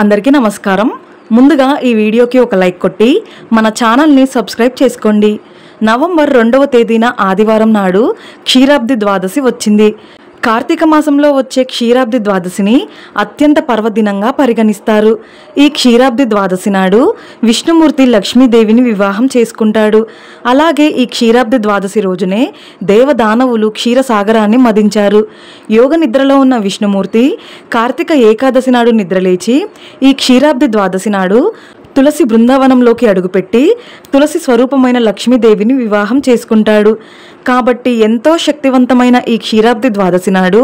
అందరికీ నమస్కారం। ముందుగా ఈ వీడియోకి ఒక లైక్ కొట్టి మన ఛానల్ ని సబ్స్క్రైబ్ చేసుకోండి। నవంబర్ 2వ తేదీన ఆదివారం నాడు క్షీరాబ్ది ద్వాదశి వచ్చింది। కార్తీక మాసంలో వచ్చే క్షీరాబ్ది ద్వాదశిని అత్యంత పర్వదినంగా పరిగణిస్తారు। ఈ క్షీరాబ్ది ద్వాదశి నాడు విష్ణుమూర్తి లక్ష్మీదేవిని వివాహం చేసుకుంటాడు। అలాగే ఈ క్షీరాబ్ది ద్వాదశి రోజునే దేవదానవులు క్షీరసాగరాన్ని మదించారు। యోగ నిద్రలో ఉన్న విష్ణుమూర్తి కార్తీక ఏకాదశి నాడు నిద్రలేచి ఈ క్షీరాబ్ది ద్వాదశి నాడు తులసి బృందావనంలోకి అడుగుపెట్టి తులసి స్వరూపమైన లక్ష్మీదేవిని వివాహం చేసుకుంటాడు। కాబట్టి ఎంతో శక్తివంతమైన ఈ క్షీరాబ్ది ద్వాదశి నాడు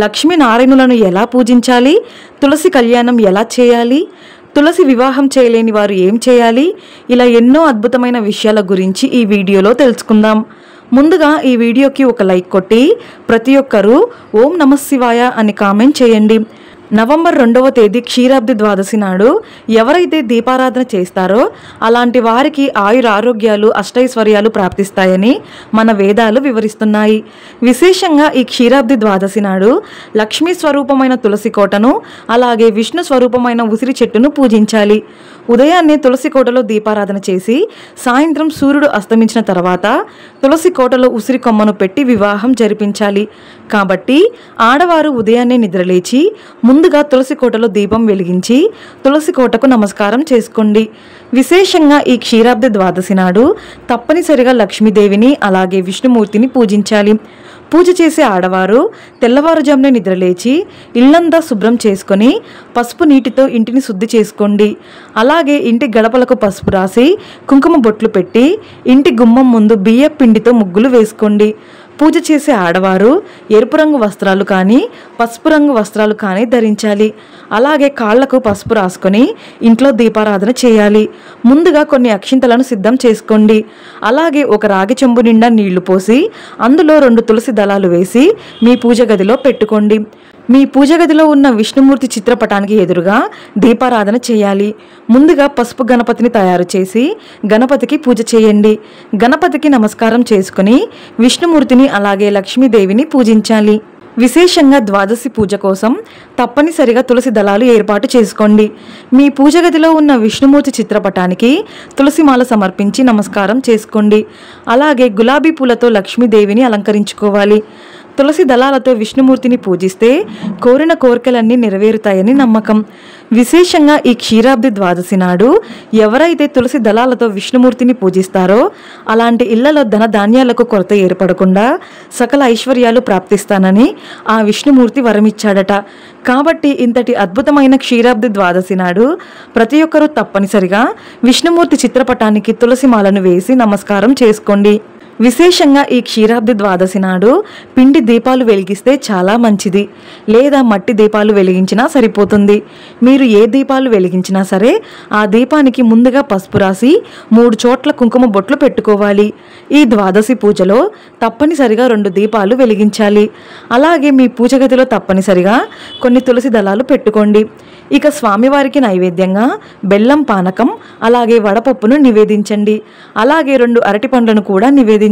లక్ష్మీనారాయణులను ఎలా పూజించాలి, తులసి కళ్యాణం ఎలా చేయాలి, తులసి వివాహం చేయలేని వారు ఏం చేయాలి, ఇలా ఎన్నో అద్భుతమైన విషయాల గురించి ఈ వీడియోలో తెలుసుకుందాం। ముందుగా ఈ వీడియోకి ఒక లైక్ కొట్టి ప్రతి ఒక్కరూ ఓం నమః శివాయ అని కామెంట్ చేయండి। నవంబర్ 2వ తేదీ క్షీరాబ్ది ద్వాదశి నాడు ఎవరైతే దీపారాధన చేస్తారో అలాంటి వారికి ఆయురారోగ్యాలు అష్టైశ్వర్యాలు ప్రాప్తిస్తాయని మన వేదాలు వివరిస్తున్నాయి। విశేషంగా ఈ క్షీరాబ్ది ద్వాదశి నాడు లక్ష్మీ స్వరూపమైన తులసి కోటను అలాగే విష్ణు స్వరూపమైన ఉసిరి చెట్టును పూజించాలి। ఉదయాన్నే తులసి కోటలో దీపారాధన చేసి సాయంత్రం సూర్యుడు అస్తమించిన తర్వాత తులసి కోటలో ఉసిరి కొమ్మను పెట్టి వివాహం జరిపించాలి। కాబట్టి ఆడవారు ఉదయాన్నే నిద్రలేచి ముందుగా తులసి కోటలో దీపం వెలిగించి తులసి కోటకు నమస్కారం చేసుకోండి। విశేషంగా ఈ క్షీరాబ్ది ద్వాదశి నాడు తప్పనిసరిగా లక్ష్మీదేవిని అలాగే విష్ణుమూర్తిని పూజించాలి। పూజ చేసే ఆడవారు తెల్లవారుజామునే నిద్రలేచి ఇల్లంతా శుభ్రం చేసుకొని పసుపు నీటితో ఇంటిని శుద్ధి చేసుకోండి। అలాగే ఇంటి గడపలకు పసుపు రాసి కుంకుమ బొట్లు పెట్టి ఇంటి గుమ్మం ముందు బియ్య పిండితో ముగ్గులు వేసుకోండి। పూజ చేసే ఆడవారు ఎరుపు రంగు వస్త్రాలు కానీ పసుపు రంగు వస్త్రాలు కానీ ధరించాలి। అలాగే కాళ్లకు పసుపు రాసుకొని ఇంట్లో దీపారాధన చేయాలి। ముందుగా కొన్ని అక్షింతలను సిద్ధం చేసుకోండి। అలాగే ఒక రాగి చెంబు నిండా నీళ్లు పోసి అందులో 2 తులసి దళాలు వేసి మీ పూజ గదిలో పెట్టుకోండి। మీ పూజ గదిలో ఉన్న విష్ణుమూర్తి చిత్రపటానికి ఎదురుగా దీపారాధన చేయాలి। ముందుగా పసుపు గణపతిని తయారు చేసి గణపతికి పూజ చేయండి। గణపతికి నమస్కారం చేసుకుని విష్ణుమూర్తిని అలాగే లక్ష్మీదేవిని పూజించాలి। విశేషంగా ద్వాదశి పూజ కోసం తప్పనిసరిగా తులసి దళాలు ఏర్పాటు చేసుకోండి। మీ పూజ గదిలో ఉన్న విష్ణుమూర్తి చిత్రపటానికి తులసిమాల సమర్పించి నమస్కారం చేసుకోండి। అలాగే గులాబీ పూలతో లక్ష్మీదేవిని అలంకరించుకోవాలి। తులసి దళాలతో విష్ణుమూర్తిని పూజిస్తే కోరిన కోరికలన్నీ నెరవేరుతాయని నమ్మకం। విశేషంగా ఈ క్షీరాబ్ది ద్వాదశి నాడు ఎవరైతే తులసి దళాలతో విష్ణుమూర్తిని పూజిస్తారో అలాంటి ఇళ్లలో ధన ధాన్యాలకు కొరత ఏర్పడకుండా సకల ఐశ్వర్యాలు ప్రాప్తిస్తానని ఆ విష్ణుమూర్తి వరమిచ్చాడట। కాబట్టి ఇంతటి అద్భుతమైన క్షీరాబ్ది ద్వాదశి నాడు ప్రతి ఒక్కరూ తప్పనిసరిగా విష్ణుమూర్తి చిత్రపటానికి తులసిమాలను వేసి నమస్కారం చేసుకోండి। విశేషంగా ఈ క్షీరాబ్ది ద్వాదశి నాడు పిండి దీపాలు వెలిగిస్తే చాలా మంచిది, లేదా మట్టి దీపాలు వెలిగించినా సరిపోతుంది। మీరు ఏ దీపాలు వెలిగించినా సరే ఆ దీపానికి ముందుగా పసుపు రాసి 3 చోట్ల కుంకుమ బొట్లు పెట్టుకోవాలి। ఈ ద్వాదశి పూజలో తప్పనిసరిగా 2 దీపాలు వెలిగించాలి। అలాగే మీ పూజ గదిలో తప్పనిసరిగా కొన్ని తులసి దళాలు పెట్టుకోండి। ఇక స్వామివారికి నైవేద్యంగా బెల్లం పానకం అలాగే వడపప్పును నివేదించండి। అలాగే 2 అరటి పండ్లను కూడా నివేదించండి।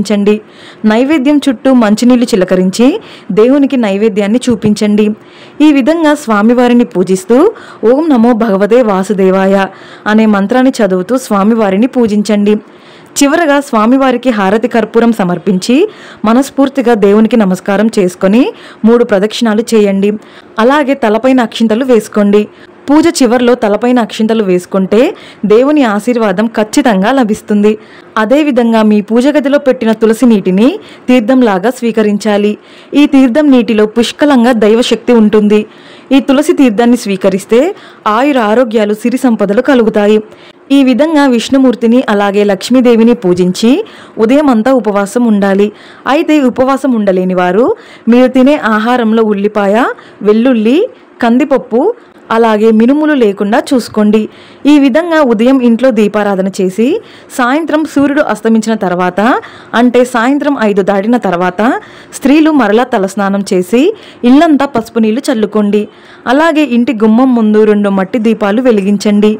నైవేద్యం చుట్టూ మంచినీళ్లు చిలకరించి దేవునికి నైవేద్యాన్ని చూపించండి। ఈ విధంగా స్వామివారిని పూజిస్తూ ఓం నమో భగవతే వాసుదేవాయ అనే మంత్రాన్ని చదువుతూ స్వామివారిని పూజించండి। చివరగా స్వామివారికి హారతి కర్పూరం సమర్పించి మనస్ఫూర్తిగా దేవునికి నమస్కారం చేసుకొని 3 ప్రదక్షిణాలు చేయండి। అలాగే తలపైన అక్షింతలు వేసుకోండి। పూజ చివర్లో తలపైన అక్షింతలు వేసుకుంటే దేవుని ఆశీర్వాదం ఖచ్చితంగా లభిస్తుంది। అదేవిధంగా మీ పూజ గదిలో పెట్టిన తులసి నీటిని తీర్థంలాగా స్వీకరించాలి। ఈ తీర్థం నీటిలో పుష్కలంగా దైవశక్తి ఉంటుంది। ఈ తులసి తీర్థాన్ని స్వీకరిస్తే ఆయుర ఆరోగ్యాలు సిరి సంపదలు కలుగుతాయి। ఈ విధంగా విష్ణుమూర్తిని అలాగే లక్ష్మీదేవిని పూజించి ఉదయం అంతా ఉపవాసం ఉండాలి। అయితే ఉపవాసం ఉండలేని వారు మీరు తినే ఆహారంలో ఉల్లిపాయ, వెల్లుల్లి, కందిపప్పు అలాగే మినుములు లేకుండా చూసుకోండి। ఈ విధంగా ఉదయం ఇంట్లో దీపారాధన చేసి సాయంత్రం సూర్యుడు అస్తమించిన తర్వాత అంటే సాయంత్రం 5 దాటిన తర్వాత స్త్రీలు మరలా తలస్నానం చేసి ఇల్లంతా పసుపు నీళ్లు చల్లుకోండి। అలాగే ఇంటి గుమ్మం ముందు 2 మట్టి దీపాలు వెలిగించండి।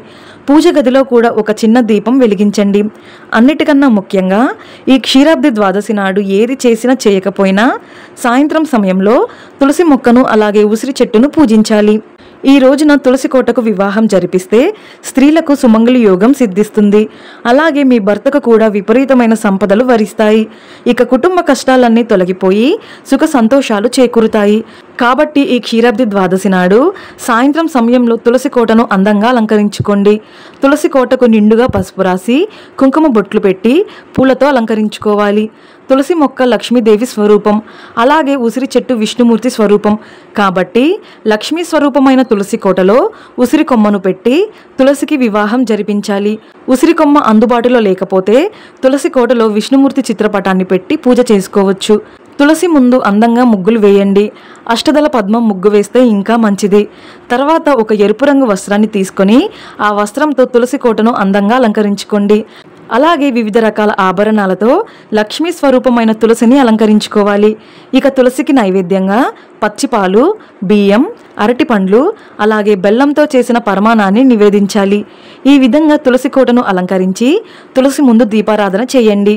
పూజ గదిలో కూడా ఒక చిన్న దీపం వెలిగించండి। అన్నిటికన్నా ముఖ్యంగా ఈ క్షీరాబ్ది ద్వాదశి నాడు ఏది చేసినా చేయకపోయినా సాయంత్రం సమయంలో తులసి మొక్కను అలాగే ఉసిరి చెట్టును పూజించాలి। ఈ రోజున తులసి కోటకు వివాహం జరిపిస్తే స్త్రీలకు సుమంగళి యోగం సిద్ధిస్తుంది. అలాగే మీ భర్తకు కూడా విపరీతమైన సంపదలు వరిస్తాయి. ఇక కుటుంబ కష్టాలన్నీ తొలగిపోయి సుఖ సంతోషాలు చేకూరుతాయి. కాబట్టి ఈ క్షీరాబ్ది ద్వాదశి నాడు సాయంత్రం సమయంలో తులసి కోటను అందంగా అలంకరించుకోండి. తులసి కోటకు నిండుగా పసుపు రాసి కుంకుమ బొట్లు పెట్టి పూలతో అలంకరించుకోవాలి. తులసి మొక్క లక్ష్మీదేవి స్వరూపం, అలాగే ఉసిరి చెట్టు విష్ణుమూర్తి స్వరూపం. కాబట్టి లక్ష్మీ స్వరూపమైన తులసి కోటలో ఉసిరి కొమ్మను పెట్టి తులసికి వివాహం జరిపించాలి. ఉసిరి కొమ్మ అందుబాటులో లేకపోతే తులసి కోటలో విష్ణుమూర్తి చిత్రపటాన్ని పెట్టి పూజ చేసుకోవచ్చు. తులసి ముందు అందంగా ముగ్గులు వేయండి. అష్టదళ పద్మం ముగ్గు వేస్తే ఇంకా మంచిది. తర్వాత ఒక ఎరుపు రంగు వస్త్రాన్ని తీసుకొని ఆ వస్త్రంతో తులసి కోటను అందంగా అలంకరించుకోండి. అలాగే వివిధ రకాల ఆభరణాలతో లక్ష్మీ స్వరూపమైన తులసిని అలంకరించుకోవాలి. ఇక తులసికి నైవేద్యంగా పచ్చిపాలు, బియ్యం, అరటి పండ్లు, అలాగే బెల్లంతో చేసిన పరమాణాన్ని నివేదించాలి. ఈ విధంగా తులసి కోటను అలంకరించి తులసి ముందు దీపారాధన చేయండి.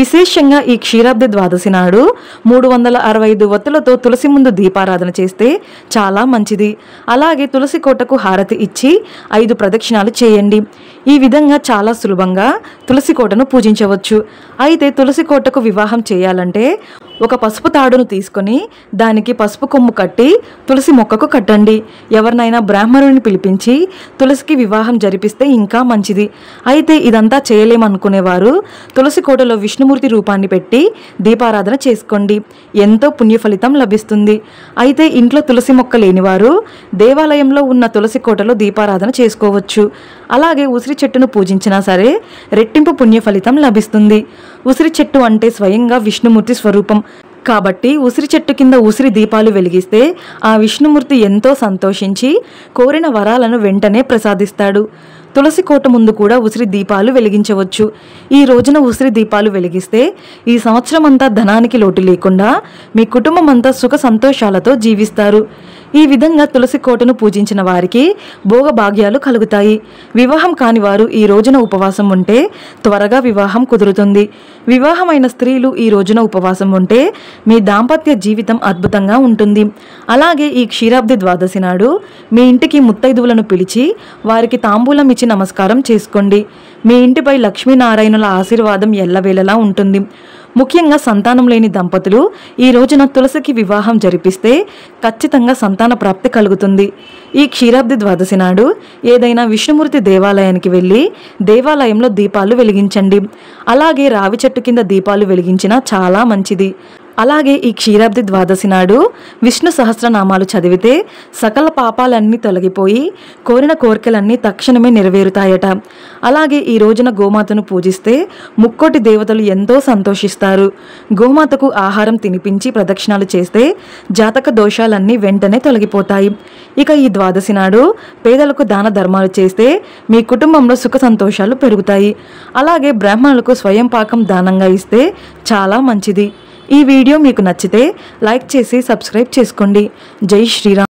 విశేషంగా ఈ క్షీరాబ్ది ద్వాదశి నాడు 365 వత్తులతో తులసి ముందు దీపారాధన చేస్తే చాలా మంచిది. అలాగే తులసి కోటకు హారతి ఇచ్చి 5 ప్రదక్షిణాలు చేయండి. ఈ విధంగా చాలా సులభంగా తులసి కోటను పూజించవచ్చు. అయితే తులసి కోటకు వివాహం చేయాలంటే ఒక పసుపు తాడును తీసుకొని దానికి పసుపు కొమ్ము కట్టి తులసి మొక్కకు కట్టండి. ఎవరినైనా బ్రాహ్మణుని పిలిపించి తులసికి వివాహం జరిపిస్తే ఇంకా మంచిది. అయితే ఇదంతా చేయలేమనుకునేవారు తులసి కోటలో విష్ణుమూర్తి రూపాన్ని పెట్టి దీపారాధన చేసుకోండి. ఎంతో పుణ్య ఫలితం లభిస్తుంది. అయితే ఇంట్లో తులసి మొక్క లేనివారు దేవాలయంలో ఉన్న తులసి కోటలో దీపారాధన చేసుకోవచ్చు. అలాగే ఉసిరి చెట్టును పూజించినా సరే రెట్టింపు పుణ్య ఫలితం లభిస్తుంది. ఉసిరి చెట్టు అంటే స్వయంగా విష్ణుమూర్తి స్వరూపం. కాబట్టి ఉసిరి చెట్టు కింద ఉసిరి దీపాలు వెలిగిస్తే ఆ విష్ణుమూర్తి ఎంతో సంతోషించి కోరిన వరాలను వెంటనే ప్రసాదిస్తాడు. తులసి కోట ముందు కూడా ఉసిరి దీపాలు వెలిగించవచ్చు. ఈ రోజున ఉసిరి దీపాలు వెలిగిస్తే ఈ సంవత్సరం అంతా ధనానికి లోటు లేకుండా మీ కుటుంబం అంతా సుఖ సంతోషాలతో జీవిస్తారు. ఈ విధంగా తులసి కోటను పూజించిన వారికి భోగభాగ్యాలు కలుగుతాయి. వివాహం కాని వారు ఈ రోజున ఉపవాసం ఉంటే త్వరగా వివాహం కుదురుతుంది. వివాహమైన స్త్రీలు ఈ రోజున ఉపవాసం ఉంటే మీ దాంపత్య జీవితం అద్భుతంగా ఉంటుంది. అలాగే ఈ క్షీరాబ్ది ద్వాదశి నాడు మీ ఇంటికి ముత్తైదువులను పిలిచి వారికి తాంబూలం ఇచ్చి నమస్కారం చేసుకోండి. మీ ఇంటిపై లక్ష్మీనారాయణుల ఆశీర్వాదం ఎల్లవేళలా ఉంటుంది. ముఖ్యంగా సంతానం లేని దంపతులు ఈ రోజున తులసికి వివాహం జరిపిస్తే ఖచ్చితంగా సంతాన ప్రాప్తి కలుగుతుంది. ఈ క్షీరాబ్ది ద్వాదశి నాడు ఏదైనా విష్ణుమూర్తి దేవాలయానికి వెళ్ళి దేవాలయంలో దీపాలు వెలిగించండి. అలాగే రావి చెట్టు కింద దీపాలు వెలిగించినా చాలా మంచిది. అలాగే ఈ క్షీరాబ్ది ద్వాదశి నాడు విష్ణు సహస్రనామాలు చదివితే సకల పాపాలన్నీ తొలగిపోయి కోరిన కోరికలన్నీ తక్షణమే నెరవేరుతాయట. అలాగే ఈ రోజున గోమాతను పూజిస్తే ముక్కోటి దేవతలు ఎంతో సంతోషిస్తారు. గోమాతకు ఆహారం తినిపించి ప్రదక్షిణాలు చేస్తే జాతక దోషాలన్నీ వెంటనే తొలగిపోతాయి. ఇక ఈ ద్వాదశి నాడు పేదలకు దాన ధర్మాలు చేస్తే మీ కుటుంబంలో సుఖ సంతోషాలు పెరుగుతాయి. అలాగే బ్రాహ్మణులకు స్వయం పాకం దానంగా ఇస్తే చాలా మంచిది. ఈ వీడియో మీకు నచ్చితే లైక్ చేసి సబ్స్క్రైబ్ చేసుకోండి. జై శ్రీరామ్.